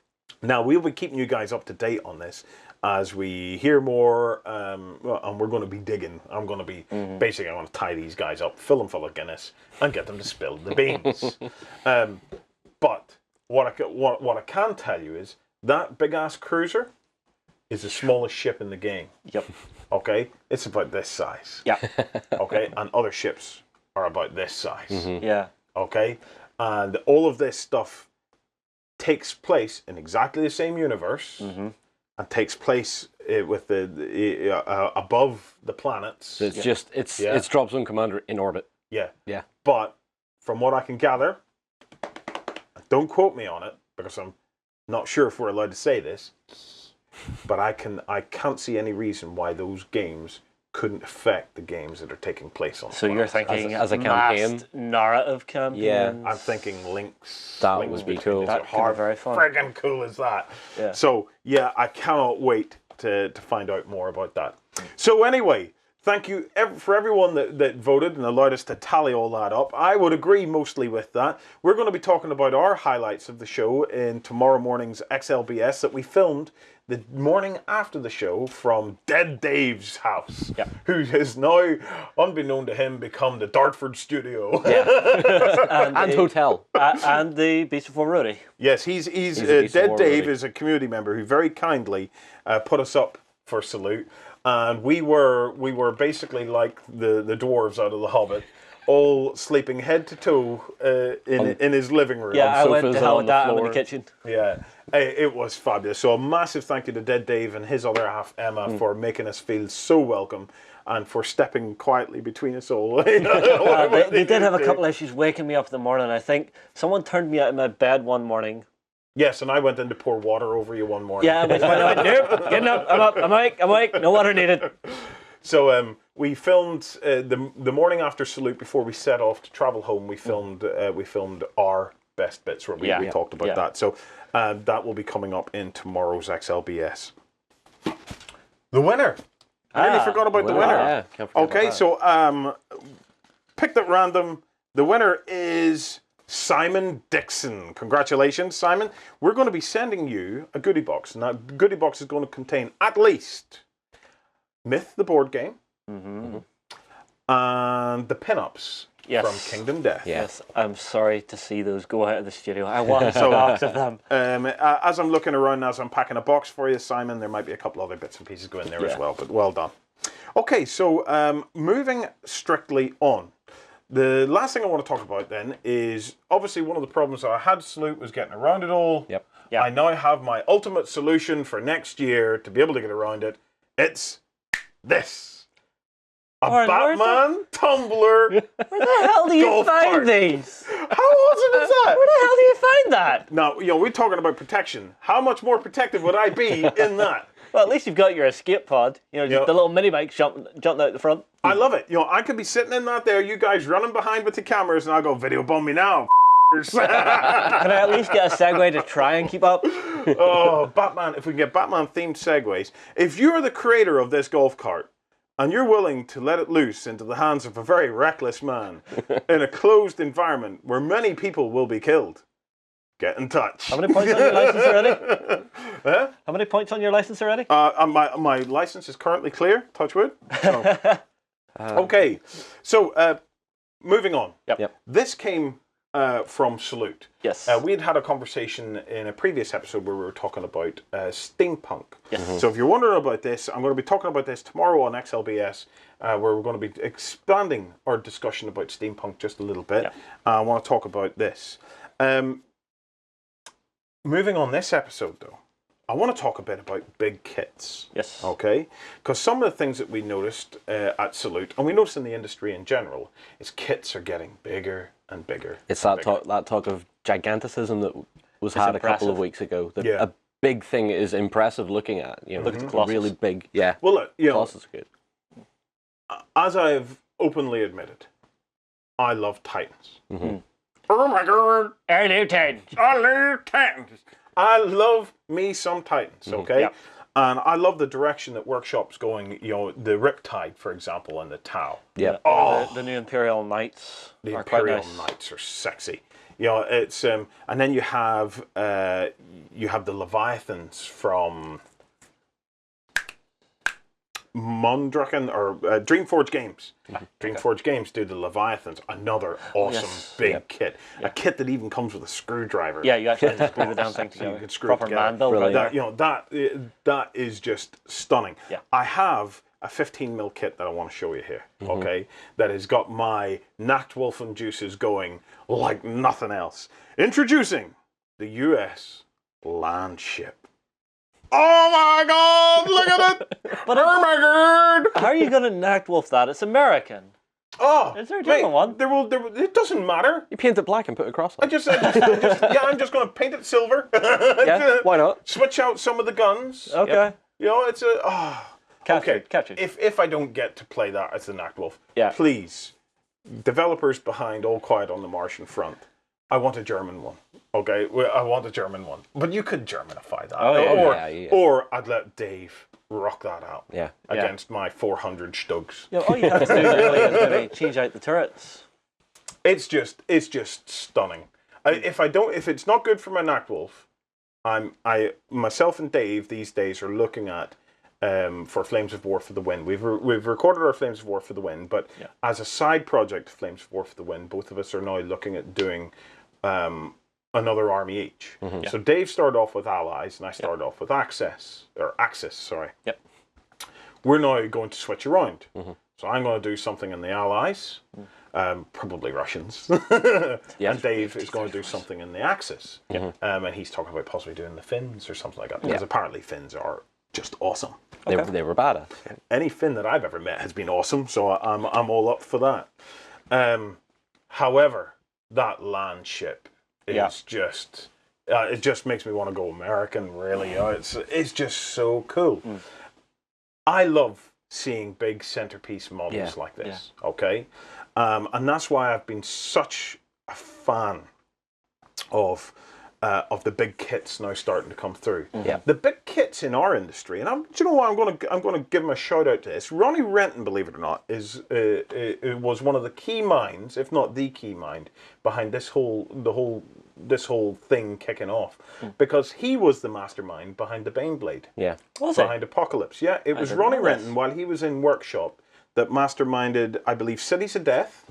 Now, we'll be keeping you guys up to date on this as we hear more, and we're going to be digging. I'm going to be, basically, I want to tie these guys up, fill them full of Guinness, and get them to spill the beans. But what I can tell you is that big-ass cruiser is the smallest ship in the game. Yep. Okay? It's about this size. Yeah. Okay? And other ships are about this size. Yeah. Okay? And all of this stuff takes place in exactly the same universe and takes place with the above the planets. So it's it's Drop Zone Commander in orbit. Yeah. Yeah. But from what I can gather, don't quote me on it because I'm not sure if we're allowed to say this, but I can't see any reason why those games couldn't affect the games that are taking place on. So you're thinking as a campaign, masked narrative campaign? Yeah, I'm thinking links. That would be cool. That could be very fun. Friggin' cool is that? Yeah. So yeah, I cannot wait to find out more about that. So anyway, thank you for everyone that voted and allowed us to tally all that up. I would agree mostly with that. We're going to be talking about our highlights of the show in tomorrow morning's XLBS that we filmed the morning after the show from Dead Dave's house, who has now, unbeknown to him, become the Dartford studio. Yeah. and hotel. And the Beach Before Rudy. Yes, he's Dead Dave is a community member who very kindly put us up for Salute. And we were basically like the dwarves out of The Hobbit, all sleeping head to toe in his living room. Yeah, I went to hell with that in the floor. kitchen. Yeah, it was fabulous. So a massive thank you to Dead Dave and his other half, Emma, for making us feel so welcome and for stepping quietly between us all. They did have a couple issues waking me up in the morning. I think someone turned me out of my bed one morning. Yes, and I went in to pour water over you one morning. Yeah, I went, nope, getting up, I'm up, I'm awake, no water needed. So we filmed the morning after Salute before we set off to travel home. We filmed our best bits where we talked about that. So that will be coming up in tomorrow's XLBS. The winner. I nearly forgot about the winner. Yeah, okay, so picked at random. The winner is Simon Dixon. Congratulations, Simon. We're going to be sending you a goodie box. Now, the goodie box is going to contain at least Myth, the board game, and the pinups from Kingdom Death. Yes, I'm sorry to see those go out of the studio. I want a box of them. As I'm looking around, as I'm packing a box for you, Simon, there might be a couple other bits and pieces go in there as well, but well done. Okay, so moving strictly on. The last thing I want to talk about then is obviously one of the problems that I had, Salute, was getting around it all. Yep. I now have my ultimate solution for next year to be able to get around it. It's this. A Batman tumbler. Where the hell do you find these? How awesome is that? Where the hell do you find that? Now, we're talking about protection. How much more protected would I be in that? Well, at least you've got your escape pod. Just the little mini bike jumping out the front. I love it. I could be sitting in that there, you guys running behind with the cameras, and I'll go, video bomb me now. Can I at least get a Segway to try and keep up? Oh, Batman, if we can get Batman-themed Segways. If you're the creator of this golf cart, and you're willing to let it loose into the hands of a very reckless man in a closed environment where many people will be killed, get in touch. How many points on your license already? How many points on your license already? My license is currently clear, touch wood. So. Okay, so moving on. Yep. This came from Salute. Yes. We had a conversation in a previous episode where we were talking about steampunk. Yes. So if you're wondering about this, I'm going to be talking about this tomorrow on XLBS, where we're going to be expanding our discussion about steampunk just a little bit. Yeah. I want to talk about this. Moving on this episode, though, I want to talk a bit about big kits. Yes. Okay? Because some of the things that we noticed at Salute, and we noticed in the industry in general, is kits are getting bigger and bigger. It's that talk of giganticism that was had a couple of weeks ago. That a big thing is impressive looking at. Look at the Colossus. Really big. Yeah. Well, look, Colossus are good. As I've openly admitted, I love Titans. Mm-hmm. Oh my god! I love Titans. I love Titans. I love me some Titans, okay? Yep. And I love the direction that Workshop's going, the Riptide, for example, and the Tau. Yeah. The new Imperial Knights The are Imperial quite nice. Knights are sexy. It's and then you have the Leviathans from Mondraken or Dreamforge Games. Dreamforge Games do the Leviathans, another awesome big kit. A kit that even comes with a screwdriver. Yeah, you actually have to screw the damn thing So you together. can screw Proper it together. man build right there. That is just stunning. Yeah. I have a 15mm kit that I want to show you here. Okay, that has got my Nachtwolfen juices going like nothing else. Introducing the U.S. land ship. Oh my God! Look at it! But oh my God! how are you going to Nachtwolf that? It's American. Oh, Is there a different one? It doesn't matter. You paint it black and put a cross on. I'm just going to paint it silver. Yeah, why not? Switch out some of the guns. Okay. It's Captured. If I don't get to play that as the Nachtwolf, Yeah. please, developers behind All Quiet on the Martian Front, I want a German one. Okay, I want a German one, but you could Germanify that, or I'd let Dave rock that out. Yeah. Against my 400 Stugs. All you have to do really is maybe change out the turrets. It's just stunning. If it's not good for my Nachtwolf, myself and Dave these days are looking at for Flames of War for the Win. We've recorded our Flames of War for the Win, but as a side project, Flames of War for the Win, both of us are now looking at doing another army each. So Dave started off with Allies, and I started off with Axis. Sorry. Yep. We're now going to switch around. So I'm going to do something in the Allies, probably Russians, and Dave is going to do something in the Axis. And he's talking about possibly doing the Finns or something like that, because apparently Finns are just awesome. They were badass. Any Finn that I've ever met has been awesome, so I'm all up for that. However, that land ship is just it just makes me want to go American. Really, it's just so cool. I love seeing big centerpiece models like this. Okay, and that's why I've been such a fan of of the big kits now starting to come through. Yeah. The big kits in our industry, and do you know what? I'm going to give him a shout out to this. Ronnie Renton, believe it or not, was one of the key minds, if not the key mind, behind this whole thing kicking off, because he was the mastermind behind the Baneblade. Yeah. Behind Apocalypse. Yeah, it was Ronnie Renton while he was in workshop that masterminded, I believe, Cities of Death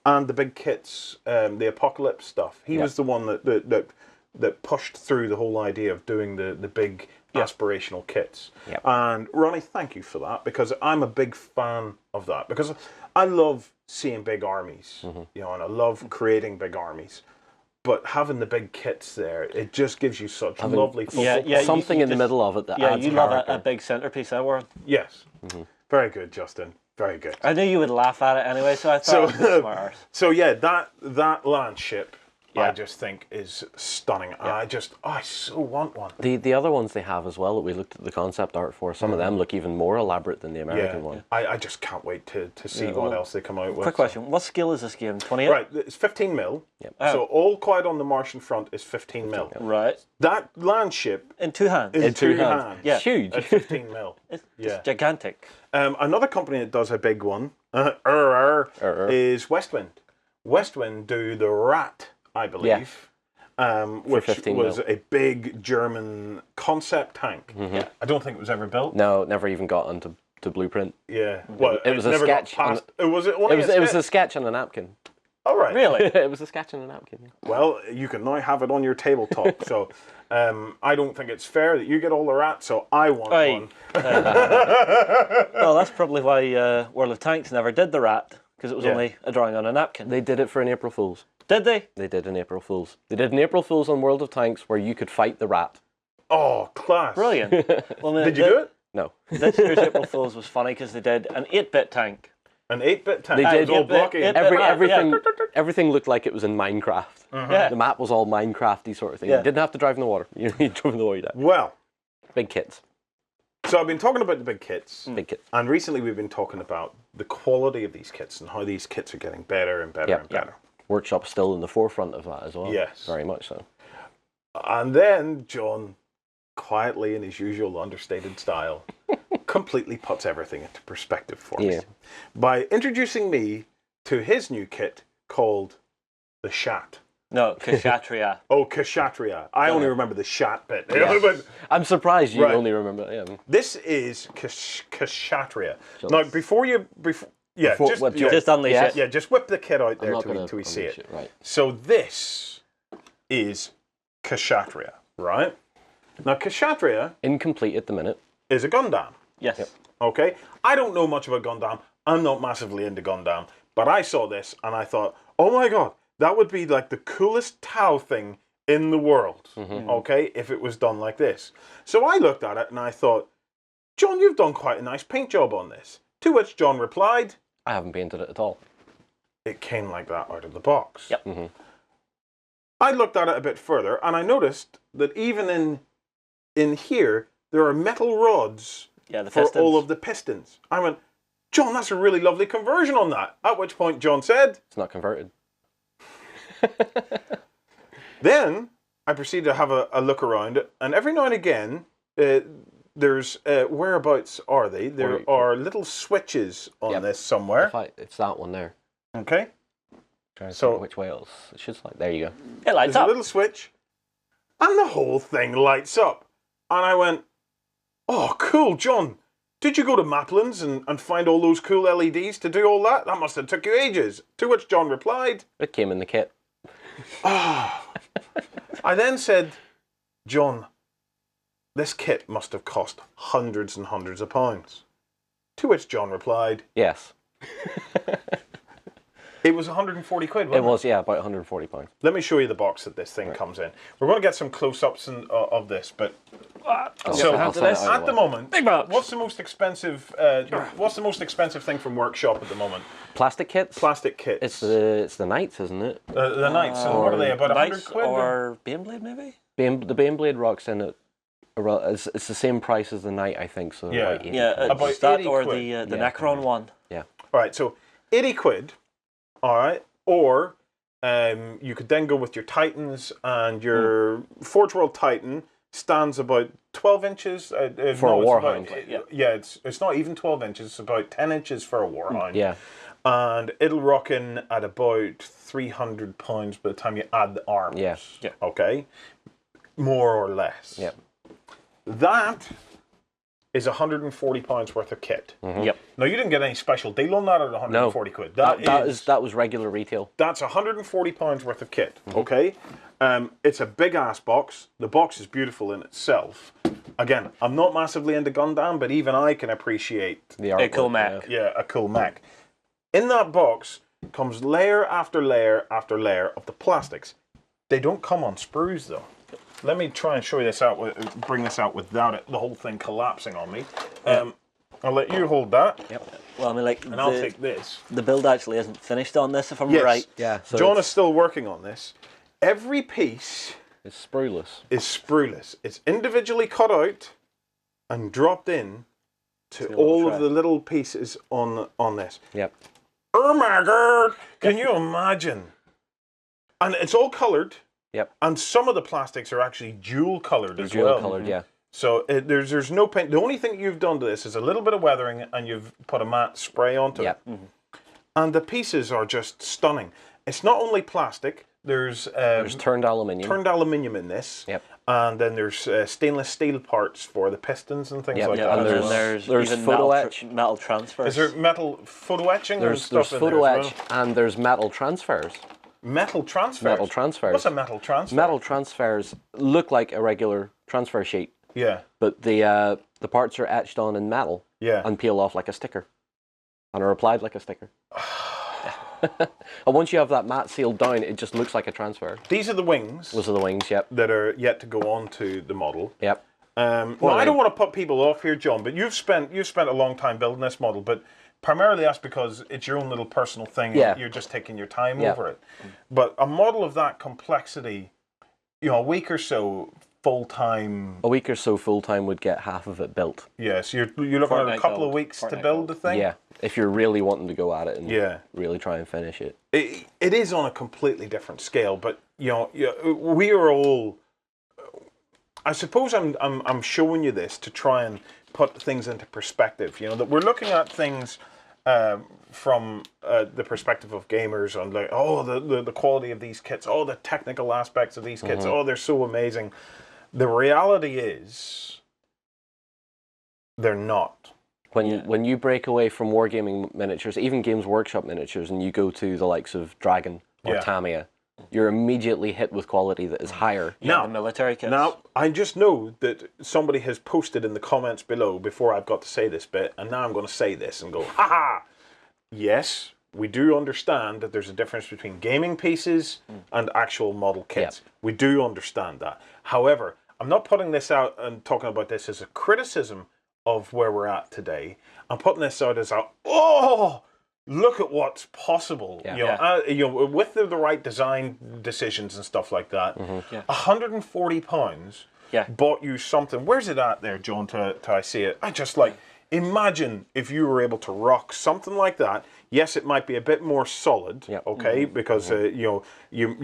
and the big kits, the Apocalypse stuff. He was the one that pushed through the whole idea of doing the big aspirational kits. Yep. And Ronnie, thank you for that, because I'm a big fan of that, because I love seeing big armies, you know, and I love creating big armies. But having the big kits there, it just gives you such lovely something in the middle of it that adds you character. love a big centerpiece, Warren. Yes. Very good, Justin. Very good. I knew you would laugh at it anyway, so I thought it was smart. So yeah, that land ship, I just think is stunning. I so want one. The other ones they have as well that we looked at the concept art for, some of them look even more elaborate than the American one. I just can't wait to see what else they come out with. Quick question, what scale is this game? 28? Right, it's 15 mil. Yep. So All Quiet on the Martian Front is 15 mil. Right. That land ship in two hands. in two hands. Yeah. Huge. At 15 mil. It's gigantic. Another company that does a big one is Westwind. Westwind do the Rat, I believe. Which was a big German concept tank. I don't think it was ever built. No, never even got onto blueprint. Yeah, well, it was a never sketch. Got past, it was a sketch on a napkin. All right, really? It was a sketch on a napkin. Well, you can now have it on your tabletop. So, I don't think it's fair that you get all the rats. So I want one. Well, that's probably why World of Tanks never did the Rat, because it was only a drawing on a napkin. They did it for an April Fool's. Did they? They did an April Fool's. They did an April Fool's on World of Tanks where you could fight the rat. Oh, class! Brilliant. Well, did you do it? No. This year's April Fool's was funny because they did an 8-bit tank. An 8-bit tank. They did. It was all blocky. Everything looked like it was in Minecraft. The map was all Minecrafty sort of thing. You didn't have to drive in the water. You drove in the water. Well, big kits. So I've been talking about the big kits. Big kits. And recently we've been talking about the quality of these kits and how these kits are getting better and better and better. Workshop's still in the forefront of that as well. Yes. Very much so. And then John, quietly in his usual understated style, completely puts everything into perspective for me by introducing me to his new kit called the Shat. No, Kshatriya. Oh, Kshatriya. I only remember the Shat bit. Yeah. I'm surprised you only remember it. Yeah. This is Kshatriya. Now, just unleash it. Yeah, just whip the kit out there till we see it. Right. So this is Kshatriya, right? Now, Kshatriya... incomplete at the minute. ...is a Gundam. Yes. Yep. Okay? I don't know much about Gundam. I'm not massively into Gundam. But I saw this and I thought, oh my god, that would be like the coolest Tau thing in the world. Okay? If it was done like this. So I looked at it and I thought, John, you've done quite a nice paint job on this. To which John replied... I haven't painted it at all. It came like that out of the box. Yep. I looked at it a bit further and I noticed that even in here, there are metal rods for all of the pistons. I went, John, that's a really lovely conversion on that. At which point John said... It's not converted. Then I proceeded to have a look around, and every now and again, there's... whereabouts are they? There are little switches on this somewhere. It's that one there. Okay. So which way else? It should like... There you go. It lights up. There's a little switch, and the whole thing lights up. And I went, oh, cool, John. Did you go to Maplin's and find all those cool LEDs to do all that? That must have took you ages. To which John replied... It came in the kit. I then said, John, this kit must have cost hundreds and hundreds of pounds. To which John replied... Yes. It was 140 quid, wasn't it? It was, yeah, about 140 pounds. Let me show you the box that this thing comes in. We're going to get some close-ups of this, but... So at the moment, what's the most expensive? What's the most expensive thing from Workshop at the moment? Plastic kits. Plastic kits. It's the Knights, isn't it? The Knights. And what are they? About 100 quid? Or Baneblade, maybe. The Baneblade rocks in it. It's the same price as the Knight, I think. So yeah, about 80 about that or the Necron one. Yeah. All right. So 80 quid. All right. Or You could then go with your Titans, and your Forge World Titan stands about 12 inches. For a Warhound. Yeah, it's not even 12 inches. It's about 10 inches for a Warhound. Yeah. And it'll rock in at about 300 pounds by the time you add the arms. Yeah. Okay? More or less. Yeah. That is 140 pounds worth of kit. Yep. Now, you didn't get any special deal on that at 140 quid. That was regular retail. That's 140 pounds worth of kit, okay? It's a big-ass box. The box is beautiful in itself. Again, I'm not massively into Gundam, but even I can appreciate a cool mech. Yeah, a cool mech. In that box comes layer after layer after layer of the plastics. They don't come on sprues, though. Let me try and show you this out, bring this out without it, the whole thing collapsing on me. I'll let you hold that. Yep. Well, I mean, like, and I'll take this. The build actually isn't finished on this, if I'm right. Yeah. So John is still working on this. Every piece is sprueless. It's individually cut out and dropped in to all of the little pieces on this. Yep. Oh my God! Can you imagine? And it's all coloured. Yep. And some of the plastics are actually dual coloured as well. Dual coloured, yeah. So there's no paint. The only thing you've done to this is a little bit of weathering, and you've put a matte spray onto it. And the pieces are just stunning. It's not only plastic. There's turned aluminium. Turned aluminium in this. Yep. And then there's stainless steel parts for the pistons and things like that. And there's even photo etch, metal transfers. Is there metal photo etching? There's photo etch, and there's metal transfers. Metal transfers? Metal transfers. What's a metal transfer? Metal transfers look like a regular transfer sheet. Yeah. But the parts are etched on in metal. Yeah. And peel off like a sticker. And are applied like a sticker. And once you have that matte sealed down, it just looks like a transfer. These are the wings. Those are the wings, yep. That are yet to go on to the model. Yep. Well, I don't want to put people off here, John, but you've spent a long time building this model, but primarily that's because it's your own little personal thing. Yeah. You're just taking your time over it. But a model of that complexity, a week or so full-time... A week or so full-time would get half of it built. Yeah, so you're looking at a couple of weeks to build the thing? Yeah, if you're really wanting to go at it and really try and finish it. It is on a completely different scale, but, we are all... I suppose I'm showing you this to try and put things into perspective, that we're looking at things from the perspective of gamers on like, the quality of these kits, the technical aspects of these kits, they're so amazing. The reality is they're not. When you break away from wargaming miniatures, even Games Workshop miniatures, and you go to the likes of Dragon or Tamiya, you're immediately hit with quality that is higher. Now, the military kits. Now, I just know that somebody has posted in the comments below before I've got to say this bit, and now I'm going to say this and go, ha! Yes, we do understand that there's a difference between gaming pieces and actual model kits. Yep. We do understand that. However, I'm not putting this out and talking about this as a criticism of where we're at today. I'm putting this out as look at what's possible. With the right design decisions and stuff like that. £140 bought you something. Where's it at there, John, till I see it? I just imagine if you were able to rock something like that. Yes, it might be a bit more solid, okay, because you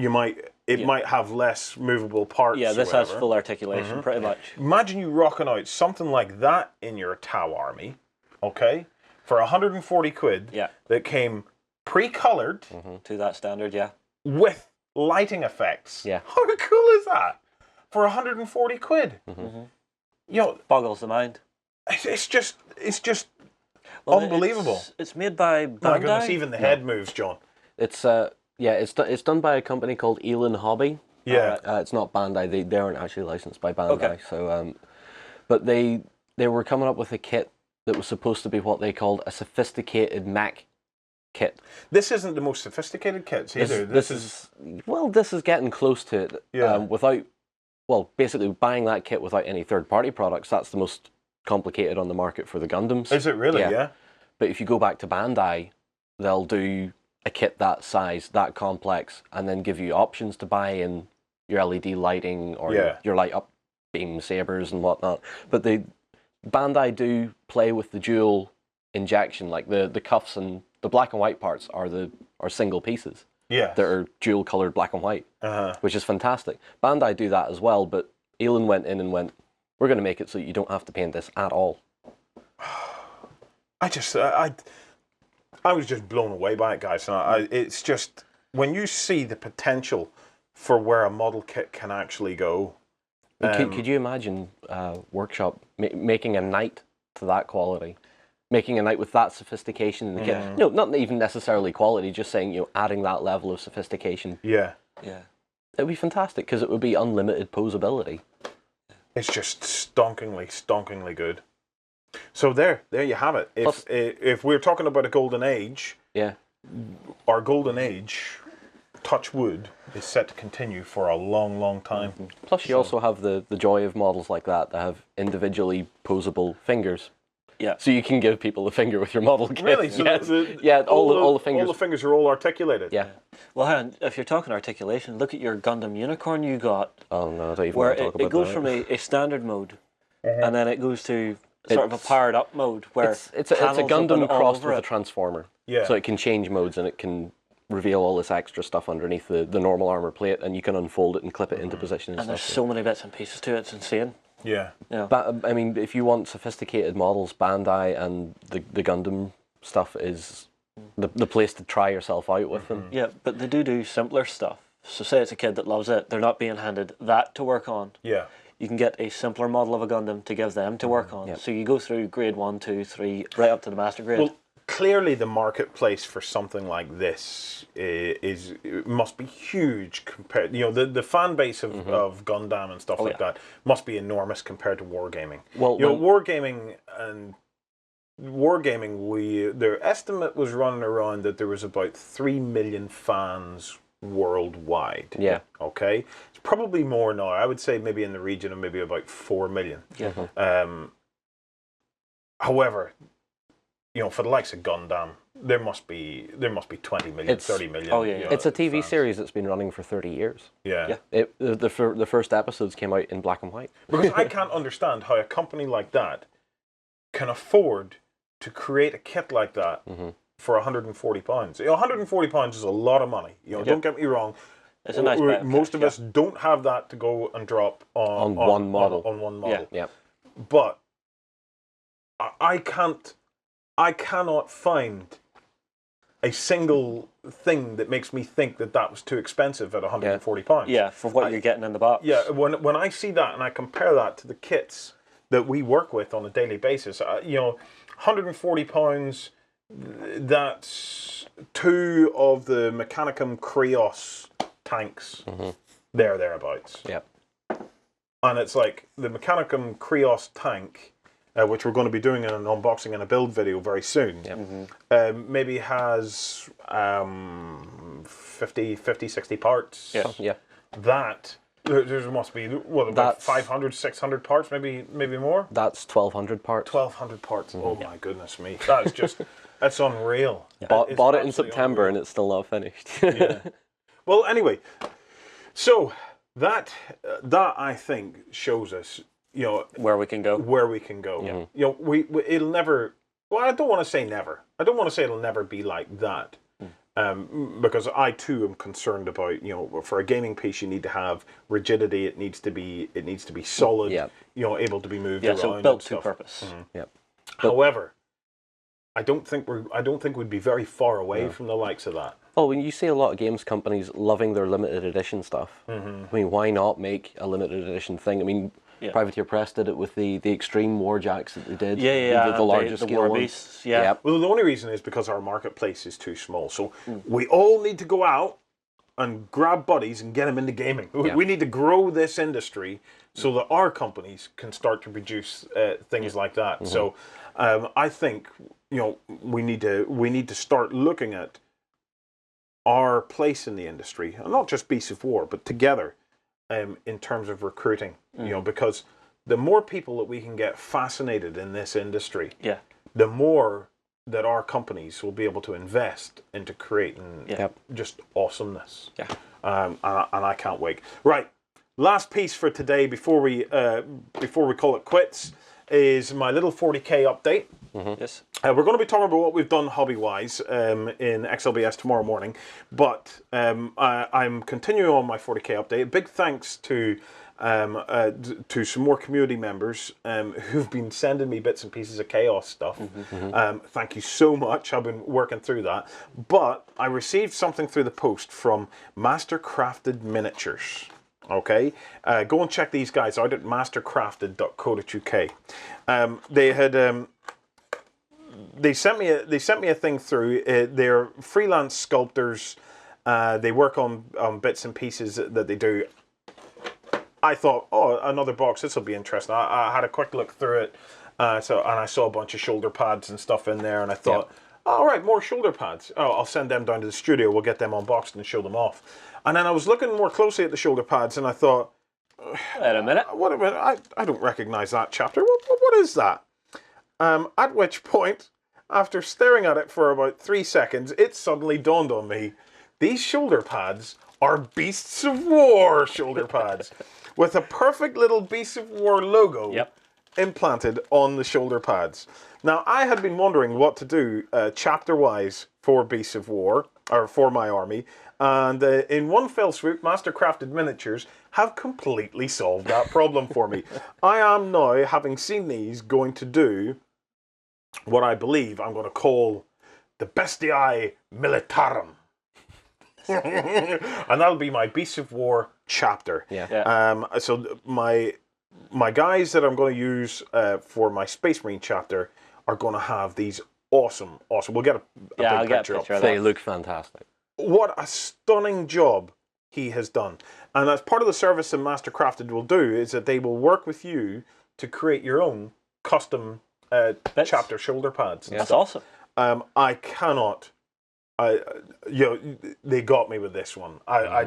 might have less movable parts. Yeah, this has full articulation, pretty much. Imagine you rocking out something like that in your Tau army, okay, for 140 quid. That came pre-colored to that standard, with lighting effects. Yeah, how cool is that? For 140 quid, boggles the mind. It's just unbelievable. It's made by Bandai. My goodness, even the head moves, John. It's it's done by a company called Elon Hobby. Yeah, it's not Bandai. They aren't actually licensed by Bandai. Okay. So, but they were coming up with a kit that was supposed to be what they called a sophisticated mech kit. This isn't the most sophisticated kits either. This is getting close to it. Yeah. Basically buying that kit without any third-party products, that's the most complicated on the market for the Gundams. Is it really? Yeah. But if you go back to Bandai, they'll do a kit that size, that complex, and then give you options to buy in your LED lighting or your light-up beam sabers and whatnot. But Bandai do play with the dual injection, like the cuffs and the black and white parts are single pieces. that are dual coloured black and white, which is fantastic. Bandai do that as well, but Elon went in and went, we're going to make it so you don't have to paint this at all. I was just blown away by it, guys. It's just, when you see the potential for where a model kit can actually go. Could you imagine Workshop making a knight to that quality? Making a knight with that sophistication in the kit? No, not even necessarily quality, just saying, adding that level of sophistication. Yeah. Yeah. It would be fantastic, because it would be unlimited posability. It's just stonkingly good. So there you have it. If we're talking about a golden age, our golden age, touch wood, is set to continue for a long time. Plus, you also have the joy of models like that have individually posable fingers. Yeah. So you can give people a finger with your model kit. Really? So all the fingers. All the fingers are all articulated. Yeah. Well, hang on, if you're talking articulation, look at your Gundam Unicorn you got. Oh no, I don't even where want to talk about it goes that. from a standard mode, and then it goes to sort of a powered up mode where it's a Gundam crossed with a transformer. Yeah. So it can change modes and it can reveal all this extra stuff underneath the normal armor plate, and you can unfold it and clip it into position and And there's stuff. so many bits and pieces to it, it's insane. Yeah. Yeah. But I mean, if you want sophisticated models, Bandai and the Gundam stuff is the place to try yourself out with them. Yeah, but they do simpler stuff. So say it's a kid that loves it, they're not being handed that to work on. Yeah. You can get a simpler model of a Gundam to give them to work on. Yep. So you go through grade 1, 2, 3, right up to the master grade. Well, clearly the marketplace for something like this must be huge compared. The fan base of Gundam and stuff like that must be enormous compared to wargaming. Well, wargaming, their estimate was running around that there was about 3 million fans worldwide. Yeah. Okay. It's probably more now. I would say maybe in the region of maybe about 4 million. Yeah. However, for the likes of Gundam, there must be 20 million, 30 million. Oh yeah. It's a TV fans. series that's been running for 30 years. Yeah. The first episodes came out in black and white. Because I can't understand how a company like that can afford to create a kit like that for £140. £140 is a lot of money. Don't get me wrong. It's a nice bit of most cash, of us don't have that to go and drop on one model. On one model. Yeah. But I cannot find a single thing that makes me think that was too expensive at £140. Yeah, for what you're getting in the box. Yeah, when I see that and I compare that to the kits that we work with on a daily basis, £140, that's 2 of the Mechanicum Krios tanks, thereabouts. Yep. And it's like the Mechanicum Krios tank, which we're going to be doing an unboxing and a build video very soon, maybe has 50, 60 parts. Yeah. That, there must be, about 500, 600 parts, maybe more? That's 1,200 parts. 1,200 parts. Oh my goodness me. That is just, that's unreal. Bought it in September and it's still not finished. Yeah. Well, anyway, so that I think shows us, where we can go. It'll never. Well, I don't want to say never. I don't want to say it'll never be like that, because I too am concerned about for a gaming piece you need to have rigidity. It needs to be solid. Yeah. Able to be moved around. So built to purpose. Yeah. However, I don't think we'd be very far away from the likes of that. Well, when you see a lot of games companies loving their limited edition stuff, I mean, why not make a limited edition thing? I mean, Privateer Press did it with the Extreme Warjacks that they did. The larger scale War ones. Beasts. Yeah. Well, the only reason is because our marketplace is too small. So we all need to go out and grab buddies and get them into gaming. We need to grow this industry so that our companies can start to produce things like that. So I think we need to start looking at our place in the industry, and not just Beasts of War, but together, in terms of recruiting. Because the more people that we can get fascinated in this industry, the more that our companies will be able to invest into creating just awesomeness. And I can't wait. Right, last piece for today before we call it quits. is my little 40k update. Yes. We're going to be talking about what we've done hobby-wise in XLBS tomorrow morning, but I'm continuing on my 40k update. A big thanks to some more community members who've been sending me bits and pieces of chaos stuff. Thank you so much. I've been working through that. But I received something through the post from Mastercrafted Miniatures. Okay, go and check these guys out at mastercrafted.co.uk. They sent me a thing through. They're freelance sculptors. They work on bits and pieces that they do. I thought, oh, another box. This will be interesting. I had a quick look through it, and I saw a bunch of shoulder pads and stuff in there, and I thought, all right, more shoulder pads. Oh, I'll send them down to the studio. We'll get them unboxed and show them off. And then I was looking more closely at the shoulder pads, and I thought, wait a minute. What a minute. I don't recognize that chapter. What is that? At which point, after staring at it for about 3 seconds, it suddenly dawned on me, these shoulder pads are Beasts of War shoulder pads with a perfect little Beasts of War logo implanted on the shoulder pads. Now, I had been wondering what to do chapter-wise for Beasts of War, or for my army, and in one fell swoop, Mastercrafted Miniatures have completely solved that problem for me. I am now, having seen these, going to do what I believe I'm going to call the Bestiae Militarum. And that'll be my Beasts of War chapter. So my guys that I'm going to use for my Space Marine chapter are going to have these awesome. We'll get a big picture up. They look fantastic. What a stunning job he has done. And that's part of the service that Mastercrafted will do, is that they will work with you to create your own custom chapter shoulder pads. That's awesome. I cannot. They got me with this one. I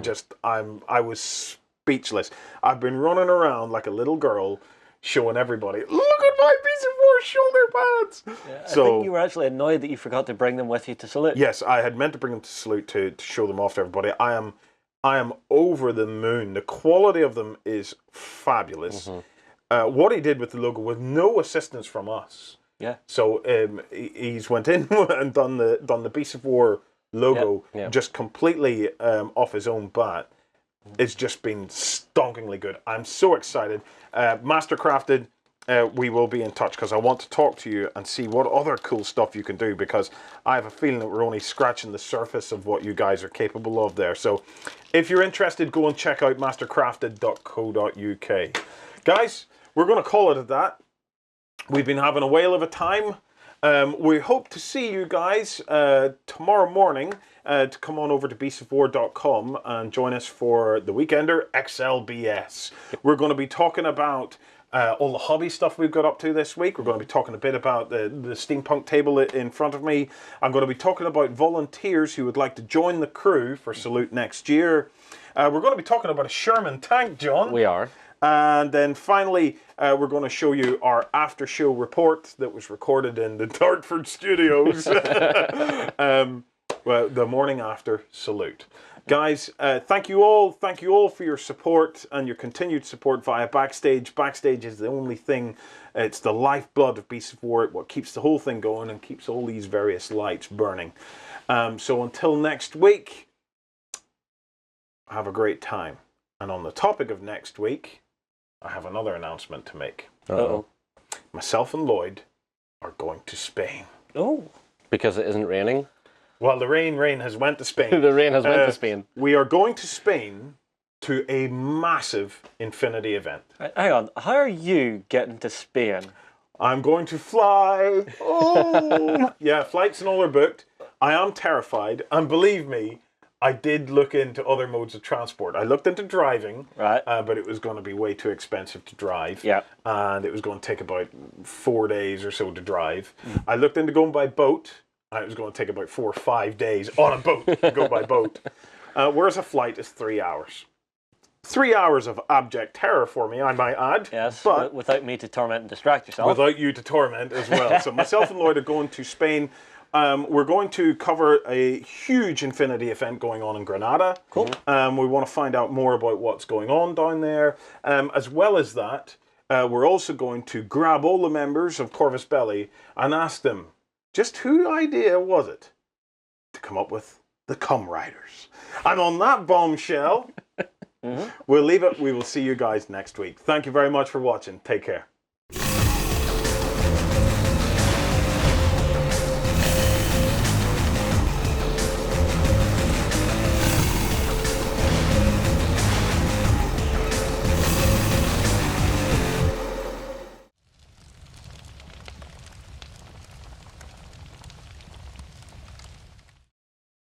was speechless. I've been running around like a little girl, showing everybody, look at my Beast of War shoulder pads. I think you were actually annoyed that you forgot to bring them with you to Salute. Yes, I had meant to bring them to Salute to show them off to everybody. I am over the moon. The quality of them is fabulous. What he did with the logo with no assistance from us. Yeah. So he's went in and done the Beast of War logo just completely off his own bat. It's just been stonkingly good. I'm so excited. Mastercrafted, we will be in touch because I want to talk to you and see what other cool stuff you can do, because I have a feeling that we're only scratching the surface of what you guys are capable of there. So if you're interested, go and check out mastercrafted.co.uk. Guys, we're going to call it at that. We've been having a whale of a time. We hope to see you guys tomorrow morning to come on over to beastsofwar.com and join us for the Weekender XLBS. We're going to be talking about all the hobby stuff we've got up to this week. We're going to be talking a bit about the steampunk table in front of me. I'm going to be talking about volunteers who would like to join the crew for Salute next year. We're going to be talking about a Sherman tank, John. We are. And then finally, we're going to show you our after-show report that was recorded in the Dartford studios. Well, the morning after Salute. Guys, thank you all for your support and your continued support via Backstage. Backstage is the only thing, it's the lifeblood of Beasts of War, what keeps the whole thing going and keeps all these various lights burning. So until next week, have a great time. And on the topic of next week, I have another announcement to make. Uh-oh. Myself and Lloyd are going to Spain. Oh. Because it isn't raining? Well, the rain has went to Spain. The rain has went to Spain. We are going to Spain to a massive Infinity event. Hang on, how are you getting to Spain? I'm going to fly. Oh! Yeah, flights and all are booked. I am terrified. And believe me, I did look into other modes of transport. I looked into driving, right? But it was going to be way too expensive to drive. Yeah. And it was going to take about 4 days or so to drive. I looked into going by boat. And it was going to take about 4 or 5 days on a boat to go by boat. Whereas a flight is 3 hours. 3 hours of abject terror for me, I might add. Yes, but without me to torment and distract yourself. Without you to torment as well. So myself and Lloyd are going to Spain. We're going to cover a huge Infinity event going on in Granada. Cool. We want to find out more about what's going on down there. As well as that, we're also going to grab all the members of Corvus Belli and ask them, just whose idea was it to come up with the Cum Riders? And on that bombshell, we'll leave it. We will see you guys next week. Thank you very much for watching. Take care.